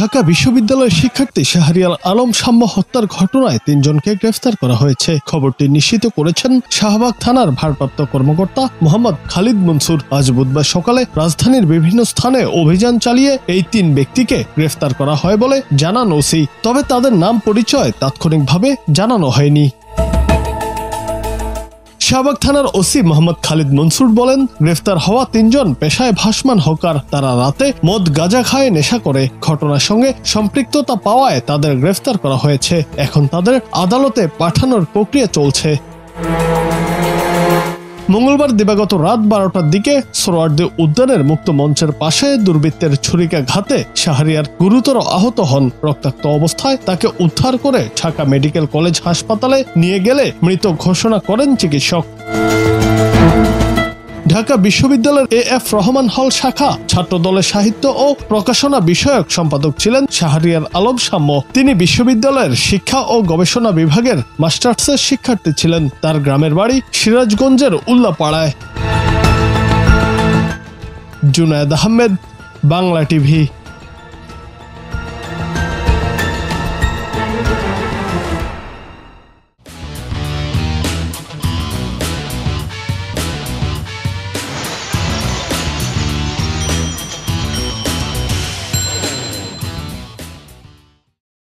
ঢাকা বিশ্ববিদ্যালয়ের শিক্ষার্থী শাহরিয়ার আলম সাম্য হত্যার ঘটনায় ৩ জনকে গ্রেফতার করা হয়েছে। খবরটি নিশ্চিত করেছেন শাহবাগ থানার ভারপ্রাপ্ত কর্মকর্তা মোহাম্মদ খালিদ মনসুর। আজ বুধবার সকালে রাজধানীর বিভিন্ন স্থানে অভিযান চালিয়ে এই ৩ ব্যক্তিকে গ্রেফতার করা হয় বলে জানান ওসি। তবে তাদের নাম পরিচয় তাৎক্ষণিকভাবে জানানো হয়নি। শাহবাগ থানার ওসি মোহাম্মদ খালিদ মনসুর বলেন, গ্রেফতার হওয়া ৩ জন পেশায় ভাসমান হকার। তারা রাতে মদ গাঁজা খায়, নেশা করে। ঘটনার সঙ্গে সম্পৃক্ততা পাওয়ায় তাদের গ্রেফতার করা হয়েছে। এখন তাদের আদালতে পাঠানোর প্রক্রিয়া চলছে। মঙ্গলবার দিবাগত রাত 12টার দিকে সোহরাওয়ার্দী উদ্যানের মুক্ত মঞ্চের পাশে দুর্বৃত্তের ছুরিকাঘাতে শাহরিয়ার গুরুতর আহত হন। রক্তাক্ত অবস্থায় তাকে উদ্ধার করে ঢাকা মেডিকেল কলেজ হাসপাতালে নিয়ে গেলে মৃত ঘোষণা করেন চিকিৎসক। ঢাকা বিশ্ববিদ্যালয়ের এএফ রহমান হল শাখা ছাত্রদলের সাহিত্য ও প্রকাশনা বিষয়ক সম্পাদক ছিলেন শাহরিয়ার আলম সাম্য। তিনি বিশ্ববিদ্যালয়ের শিক্ষা ও গবেষণা বিভাগের মাস্টার্সের শিক্ষার্থী ছিলেন। তার গ্রামের বাড়ি সিরাজগঞ্জের উল্লাপাড়ায়। জুনায়েদ আহমেদ, বাংলা টিভি।